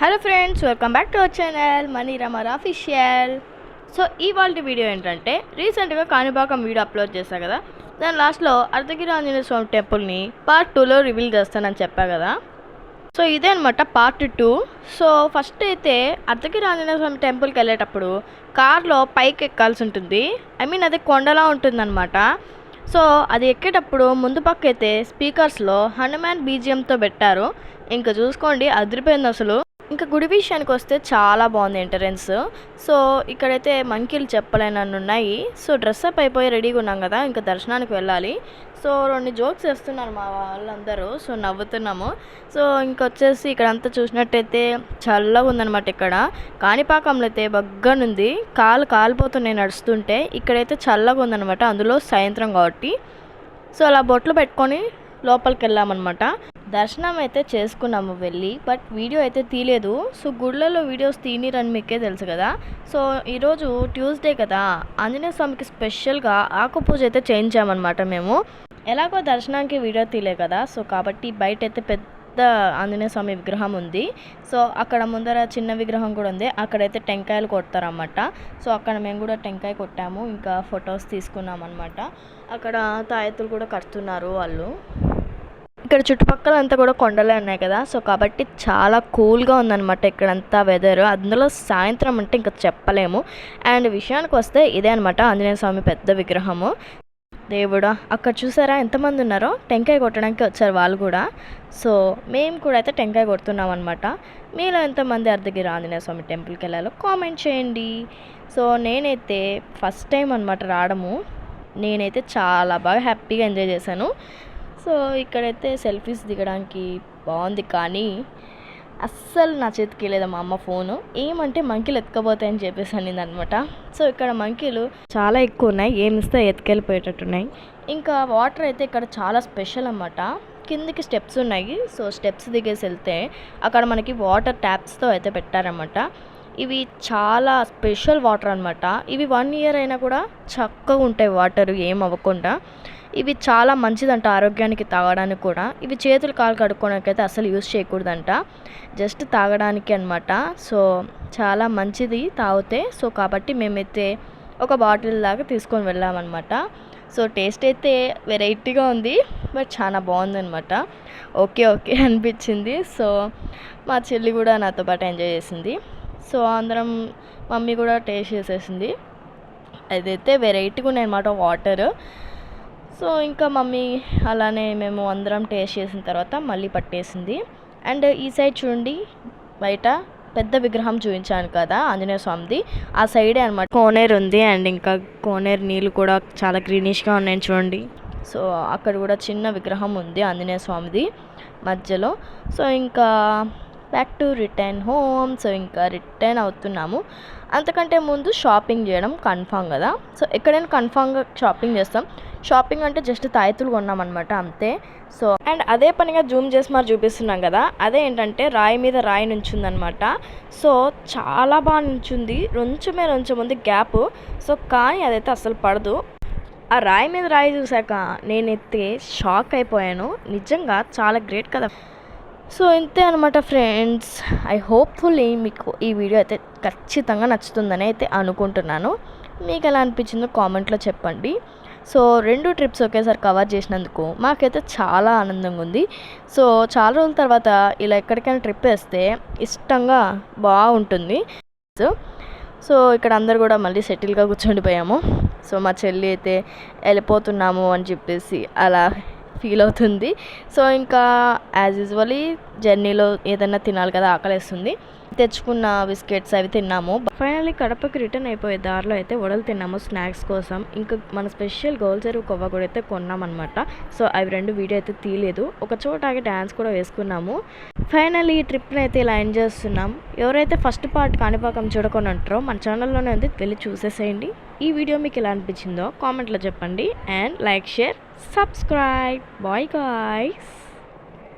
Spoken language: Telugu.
Hello friends, welcome back to our channel money rumour official. So ఇవాళ వీడియో ఏంటంటే, రీసెంట్గా కాణిపాకం వీడియో అప్లోడ్ చేశాను కదా, దాని లాస్ట్లో అర్ధగిరి ఆంజనేయ స్వామి టెంపుల్ని పార్ట్ 2లో రివీల్ చేస్తానని చెప్పా కదా. సో ఇదే అనమాట పార్ట్ 2. సో ఫస్ట్ అయితే అర్ధగిరి ఆంజనేయ స్వామి టెంపుల్కి వెళ్ళేటప్పుడు కార్లో పైకి ఎక్కాల్సి ఉంటుంది. అది కొండలా ఉంటుందన్నమాట. సో అది ఎక్కేటప్పుడు ముందు పక్క అయితే స్పీకర్స్లో హనుమాన్ బీజిఎంతో పెట్టారు. ఇంకా చూసుకోండి, అదిరిపోయింది అసలు. ఇంకా గుడి విషయానికి వస్తే చాలా బాగుంది ఎంట్రన్స్. సో ఇక్కడైతే మంకీలు చెప్పలేనన్ను ఉన్నాయి. సో డ్రెస్అప్ అయిపోయి రెడీగా ఉన్నాం కదా, ఇంకా దర్శనానికి వెళ్ళాలి. సో 2 జోక్స్ వేస్తున్నారు మా వాళ్ళందరూ. సో నవ్వుతున్నాము. సో ఇంకొచ్చేసి ఇక్కడ అంతా చూసినట్టయితే చల్లగా ఉందన్నమాట. ఇక్కడ కాణిపాకంలో అయితే బగ్గనుంది, కాలు కాలిపోతున్నాయి నడుస్తుంటే. ఇక్కడైతే చల్లగా ఉందన్నమాట, అందులో సాయంత్రం కాబట్టి. సో అలా బొట్లు పెట్టుకొని లోపలికి వెళ్ళామన్నమాట. దర్శనం అయితే చేసుకున్నాము వెళ్ళి, బట్ వీడియో అయితే తీయలేదు. సో గుళ్ళలో వీడియోస్ తీనిరని మీకే తెలుసు కదా. సో ఈరోజు ట్యూస్డే కదా, ఆంజనేయ స్వామికి స్పెషల్గా ఆకు పూజ అయితే చేయించామన్నమాట మేము. ఎలాగో దర్శనానికి వీడియో తీయలే కదా, సో కాబట్టి బయట అయితే పెద్ద ఆంజనేయ స్వామి విగ్రహం ఉంది. సో అక్కడ ముందర చిన్న విగ్రహం కూడా ఉంది, అక్కడైతే టెంకాయలు కొడతారన్నమాట. సో అక్కడ మేము కూడా టెంకాయ కొట్టాము, ఇంకా ఫొటోస్ తీసుకున్నాం అనమాట. అక్కడ తాయెత్తులు కూడా కడుతున్నారు వాళ్ళు. ఇక్కడ చుట్టుపక్కల అంతా కూడా కొండలే ఉన్నాయి కదా, సో కాబట్టి చాలా కూల్గా ఉందన్నమాట ఇక్కడంతా వెదర్. అందులో సాయంత్రం అంటే ఇంకా చెప్పలేము. అండ్ విషయానికి వస్తే ఇదే అనమాట ఆంజనేయ స్వామి పెద్ద విగ్రహము. దేవుడా, అక్కడ చూసారా ఎంతమంది ఉన్నారో, టెంకాయ కొట్టడానికి వచ్చారు వాళ్ళు కూడా. సో మేము కూడా అయితే టెంకాయ కొడుతున్నాం అనమాట. మీలో ఎంతమంది అర్ధగిరి ఆంజనేయ స్వామి టెంపుల్కి వెళ్ళాలో కామెంట్ చేయండి. సో నేనైతే ఫస్ట్ టైం అనమాట రావడము. నేనైతే చాలా బాగా హ్యాపీగా ఎంజాయ్ చేశాను. సో ఇక్కడైతే సెల్ఫీస్ దిగడానికి బాగుంది, కానీ అస్సలు నా చేతికి లేదా మా అమ్మ ఫోను. ఏమంటే మంకీలు ఎత్తుకపోతాయని చెప్పేసి అనింది అనమాట. సో ఇక్కడ మంకీలు చాలా ఎక్కువ ఉన్నాయి, ఏమిస్తే ఎత్తుకెళ్ళిపోయేటట్టున్నాయి. ఇంకా వాటర్ అయితే ఇక్కడ చాలా స్పెషల్ అన్నమాట. కిందికి స్టెప్స్ ఉన్నాయి. సో స్టెప్స్ దిగేసి వెళ్తే అక్కడ మనకి వాటర్ ట్యాప్స్తో అయితే పెట్టారన్నమాట. ఇవి చాలా స్పెషల్ వాటర్ అనమాట. ఇవి 1 ఇయర్ అయినా కూడా చక్కగా ఉంటాయి వాటర్, ఏం అవ్వకుండా. ఇవి చాలా మంచిదంట ఆరోగ్యానికి, తాగడానికి కూడా. ఇవి చేతులు కాలు కడుక్కోవడానికి అయితే అసలు యూజ్ చేయకూడదంట, జస్ట్ తాగడానికి అనమాట. సో చాలా మంచిది తాగితే. సో కాబట్టి మేమైతే ఒక బాటిల్ దాకా తీసుకొని వెళ్ళామన్నమాట. సో టేస్ట్ అయితే వెరైటీగా ఉంది, బట్ చాలా బాగుందన్నమాట. ఓకే అనిపించింది. సో మా చెల్లి కూడా నాతో పాటు ఎంజాయ్ చేసింది. సో అందరం, మమ్మీ కూడా టేస్ట్ చేసేసింది. అదైతే వెరైటీగా ఉన్నాయన్నమాట వాటర్. సో ఇంకా మమ్మీ అలానే మేము అందరం టేస్ట్ చేసిన తర్వాత మళ్ళీ పట్టేసింది. అండ్ ఈ సైడ్ చూడండి, బయట పెద్ద విగ్రహం చూపించాను కదా ఆంజనేయ స్వామిది, ఆ సైడే అనమాట కోనేరు ఉంది. అండ్ ఇంకా కోనేరు నీళ్ళు కూడా చాలా గ్రీనిష్గా ఉన్నాయి చూడండి. సో అక్కడ కూడా చిన్న విగ్రహం ఉంది ఆంజనేయ స్వామిది మధ్యలో. సో ఇంకా back to return home. So ఇంకా రిటర్న్ అవుతున్నాము. అంతకంటే ముందు షాపింగ్ చేయడం కన్ఫామ్ కదా. సో ఎక్కడైనా కన్ఫామ్గా షాపింగ్ చేస్తాం. షాపింగ్ అంటే జస్ట్ తాయెత్తులు కొన్నామన్నమాట, అంతే. సో అండ్ అదే పనిగా జూమ్ చేసి మరి చూపిస్తున్నాం కదా, అదే ఏంటంటే రాయి మీద రాయి నుంచుందనమాట. సో చాలా బాగా నుంచుంది, కొంచెం ఉంది గ్యాప్. సో కానీ అదైతే అస్సలు పడదు. ఆ రాయి మీద రాయి చూసాక నేనైతే షాక్ అయిపోయాను. నిజంగా చాలా గ్రేట్ కదా. సో ఇంతే అనమాట ఫ్రెండ్స్. ఐ హోప్ఫుల్లీ మీకు ఈ వీడియో అయితే ఖచ్చితంగా నచ్చుతుందని అయితే అనుకుంటున్నాను. మీకు ఎలా అనిపించిందో కామెంట్లో చెప్పండి. సో 2 ట్రిప్స్ ఒకేసారి కవర్ చేసినందుకు మాకైతే చాలా ఆనందంగా ఉంది. సో చాలా రోజుల తర్వాత ఇలా ఎక్కడికైనా ట్రిప్ వేస్తే ఇష్టంగా బాగుంటుంది. సో ఇక్కడ అందరు కూడా మళ్ళీ సెటిల్గా కూర్చొనిపోయాము. సో మా చెల్లి అయితే వెళ్ళిపోతున్నాము అని చెప్పేసి అలా ఫీల్ అవుతుంది. సో ఇంకా యాజ్ యూజువల్లీ జర్నీలో ఏదైనా తినాలి కదా, ఆకలిస్తుంది. తెచ్చుకున్న బిస్కెట్స్ అవి తిన్నాము. ఫైనల్లీ కడపకి రిటర్న్ అయిపోయే దారిలో అయితే వడలు తిన్నాము స్నాక్స్ కోసం. ఇంకా మన స్పెషల్ గోల్చెరువు కొవ్వ కూడా అయితే కొన్నామన్నమాట. సో అవి 2 వీడియో అయితే తీయలేదు. ఒక చోట ఆగి డ్యాన్స్ కూడా వేసుకున్నాము. ఫైనల్లీ ఈ ట్రిప్ని అయితే ఇలా ఎంజాయ్ చేస్తున్నాం. ఎవరైతే ఫస్ట్ పార్ట్ కాణిపాకం చూడకొని ఉంటారో మన ఛానల్లోనే ఉంది, వెళ్ళి చూసేసేయండి. ఈ వీడియో మీకు ఎలా అనిపించిందో కామెంట్లో చెప్పండి. And like, share, subscribe. Bye guys.